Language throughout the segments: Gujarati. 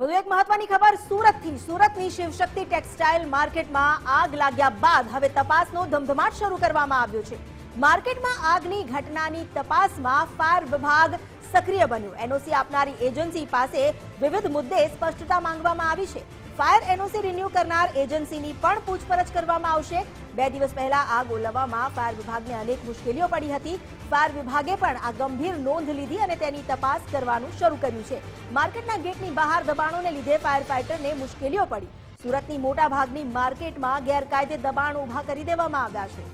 વધુ એક મહત્વની ખબર સુરતની શિવશક્તિ ટેક્સટાઇલ માર્કેટમાં આગ લાગ્યા બાદ હવે તપાસનો ધમધમાટ શરૂ કરવામાં આવ્યો છે। માર્કેટમાં આગની ઘટનાની તપાસમાં ફાયર વિભાગ સક્રિય બન્યું। એનઓસી આપનારી એજન્સી પાસે વિવિધ મુદ્દે સ્પષ્ટતા માંગવામાં આવી છે। ફાયર એનઓસી રિન્યુ કરનાર એજન્સીની પણ પૂછપરછ કરવામાં આવશે। 2 દિવસ પહેલા આગ ઓલવવામાં ફાયર વિભાગને અનેક મુશ્કેલીઓ પડી હતી। ફાયર વિભાગે પણ આ ગંભીર નોંધ લીધી અને તેની તપાસ કરવાનું શરૂ કર્યું છે। માર્કેટના ગેટની બહાર દબાણોને લીધે ફાયર ફાઇટરને મુશ્કેલીઓ પડી। સુરતની મોટા ભાગની માર્કેટમાં ગેરકાયદે દબાણ ઊભા કરી દેવામાં આવ્યા છે।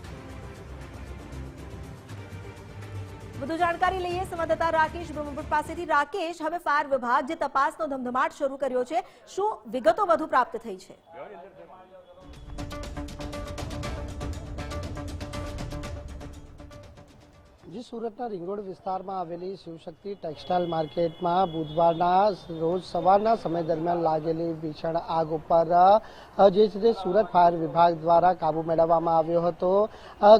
વધુ જાણકારી લઈએ સંવાદદાતા રાકેશ બ્રહ્મપુર પાસેથી। રાકેશ, હવે ફાયર વિભાગ જે તપાસનો ધમધમાટ શરૂ કર્યો છે, શું વિગતો વધુ પ્રાપ્ત થઈ છે? जी सूरतना रिंग रोड विस्तार में आवेली शिवशक्ति टेक्सटाइल मार्केट में बुधवाરના रोज सवाરના समय दरमियान लागेली भीषण आग पर सूरत फायर विभाग द्वारा काबू मेळवવામાં આવ્યો હતો।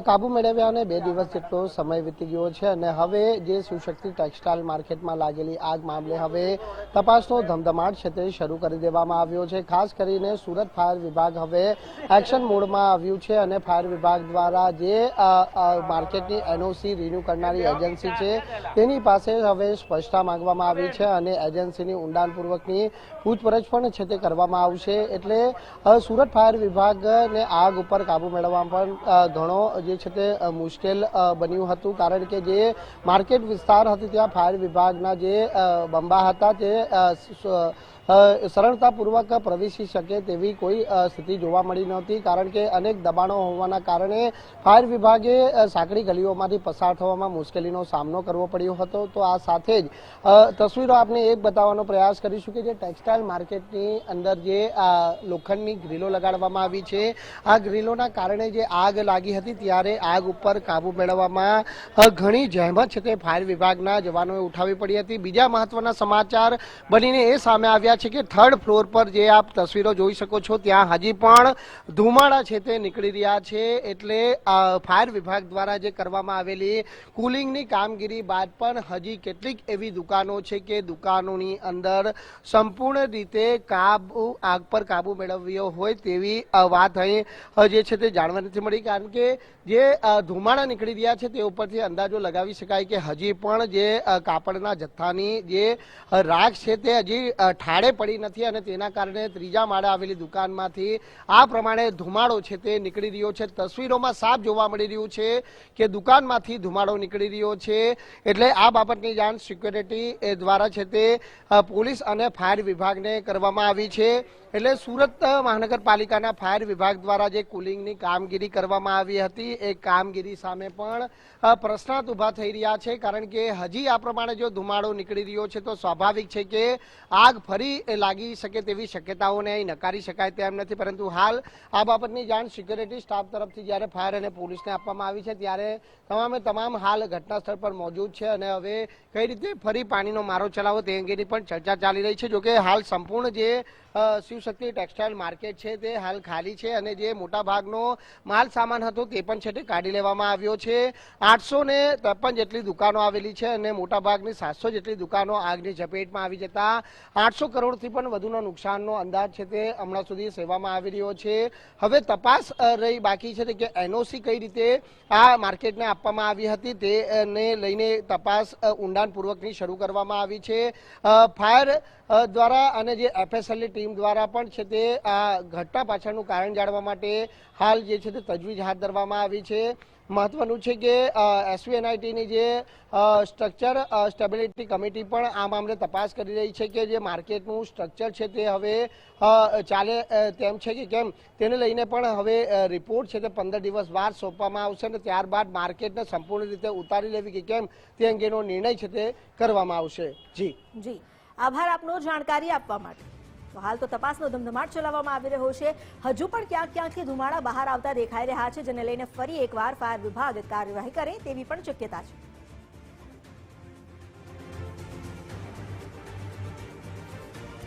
काबू मेळव्યાને 2 દિવસ જેટલો સમય વીતી ગયો છે અને હવે જે शिवशक्ति टेक्सटाइल मार्केट में लागेली आग मामले હવે તપાસનો ધમધમાટ છે તે શરૂ કરી દેવામાં આવ્યો છે। ખાસ કરીને સુરત ફાયર વિભાગ હવે એક્શન મોડમાં આવ્યું છે અને ફાયર વિભાગ દ્વારા જે માર્કેટની એનઓસી રિન્યુ કરનારી એજન્સી છે તેની પાસે હવે સ્પષ્ટતા માંગવામાં આવી છે અને એજન્સીની ઊંડાણપૂર્વકની પૂછપરછ પણ છે તે કરવામાં આવશે। એટલે સુરત ફાયર વિભાગને આગ ઉપર કાબુ મેળવવામાં પણ ઘણો જે છે તે મુશ્કેલ બન્યું હતું, કારણ કે જે માર્કેટ વિસ્તાર હતી ત્યાં ફાયર વિભાગના જે બંબા હતા તે સરળતાપૂર્વક પ્રવેશી શકે તેવી કોઈ સ્થિતિ જોવા મળી નહોતી, કારણ કે અનેક દબાણો હોવાના કારણે ફાયર વિભાગે સાંકડી ગલીઓમાંથી પસાર થવામાં મુશ્કેલીનો સામનો કરવો પડ્યો હતો। તો આ સાથે જ તસવીરો આપને એક બતાવવાનો પ્રયાસ કરીશું કે જે ટેક્સટાઇલ માર્કેટની અંદર જે લોખંડની ગ્રીલો લગાડવામાં આવી છે, આ ગ્રીલોના કારણે જે આગ લાગી હતી ત્યારે આગ ઉપર કાબુ મેળવવામાં ઘણી જહેમત છે તે ફાયર વિભાગના જવાનોએ ઉઠાવી પડી હતી। બીજા મહત્વના સમાચાર બનીને એ સામે આવ્યા છે કે 3rd ફ્લોર પર જે આપ તસવીરો જોઈ શકો છો ત્યાં હજી પણ ધુમાડા છે તે નીકળી રહ્યા છે। એટલે ફાયર વિભાગ દ્વારા જે કરવામાં આવેલી કુલિંગની કામગીરી બાદ પણ હજી કેટલીક એવી દુકાનો છે કે દુકાનોની અંદર સંપૂર્ણ રીતે આગ પર કાબુ મેળવ્યો હોય તેવી વાત અહીં જે છે તે જાણવા નથી મળી, કારણ કે જે ધુમાડા નીકળી રહ્યા છે તે ઉપરથી અંદાજો લગાવી શકાય કે હજી પણ જે કાપડના જથ્થાની જે રાખ છે તે હજી ઠાળે પડી નથી અને તેના કારણે 3જા માળે આવેલી દુકાનમાંથી આ પ્રમાણે ધુમાડો છે તે નીકળી રહ્યો છે। તસવીરોમાં સાફ જોવા મળી રહ્યું છે કે દુકાનમાંથી ધુમાડો નીકળી રહ્યો છે। એટલે આ બાબતની જાણ સિક્યોરિટી દ્વારા છે તે પોલીસ અને ફાયર વિભાગને કરવામાં આવી છે। એટલે સુરત મહાનગરપાલિકાના ફાયર વિભાગ દ્વારા જે કુલિંગની કામગીરી કરવામાં આવી હતી એ કામગીરી સામે પણ પ્રશ્નાર્થ ઊભા થઈ રહ્યા છે, કારણ કે હજી આ પ્રમાણે જો ધુમાડો નીકળી રહ્યો છે તો સ્વાભાવિક છે કે આગ ફરી લાગી શકે તેવી શક્યતાઓને અહીં નકારી શકાય તેમ નથી। પરંતુ હાલ આ બાબતની જાણ સિક્યોરિટી સ્ટાફ તરફથી જ્યારે ફાયર અને પોલીસને આપવામાં આવી છે ત્યારે તમામ હાલ ઘટના સ્થળ પર મોજૂદ છે અને હવે કઈ રીતે ફરી પાણીનો મારો ચલાવવો તે અંગેની પણ ચર્ચા ચાલી રહી છે। જોકે હાલ સંપૂર્ણ જે શિવશક્તિ ટેક્સટાઇલ માર્કેટ છે તે હાલ ખાલી છે અને જે મોટા ભાગનો માલ સામાન હતો તે પણ છે તે કાઢી લેવામાં આવ્યો છે। 853 જેટલી દુકાનો આવેલી છે અને મોટા ભાગની 700 જેટલી દુકાનો આગની ઝપેટમાં આવી જતા 800 કરોડથી પણ વધુનો નુકસાનનો અંદાજ છે તે હમણાં સુધી સેવામાં આવી રહ્યો છે। હવે તપાસ રહી બાકી છે કે એનઓસી કઈ રીતે આ માર્કેટને આપવામાં આવી હતી તેને લઈને તપાસ ઊંડાણપૂર્વકની શરૂ કરવામાં આવી છે। ફાયર દ્વારા અને જે એફએસએલની ટીમ દ્વારા પણ છે તે આ ઘટના પાછળનું કારણ જાણવા માટે હાલ જે છે તે તજવીજ હાથ ધરવામાં આવી છે। મહત્વનું છે કે એસવીએનઆઈટીની જે સ્ટ્રક્ચર સ્ટેબિલિટી કમિટી પણ આ મામલે તપાસ કરી રહી છે કે જે માર્કેટનું સ્ટ્રક્ચર છે તે હવે ચાલે તેમ છે કે કેમ તેને લઈને પણ હવે રિપોર્ટ છે તે 15 દિવસ બાદ સોંપવામાં આવશે અને ત્યારબાદ માર્કેટને સંપૂર્ણ રીતે ઉતારી લેવી કે કેમ તે અંગેનો નિર્ણય છે તે કરવામાં આવશે। જી આભાર આપનો જાણકારી આપવા માટે। તો હાલ તો તપાસનો ધમધમાટ ચલાવવામાં આવી રહ્યો છે। હજુ પણ ક્યાંકથી ધુમાડા બહાર આવતા દેખાઈ રહ્યા છે, જેને લઈને ફરી એકવાર ફાયર વિભાગ કાર્યવાહી કરે તેવી પણ શક્યતા છે।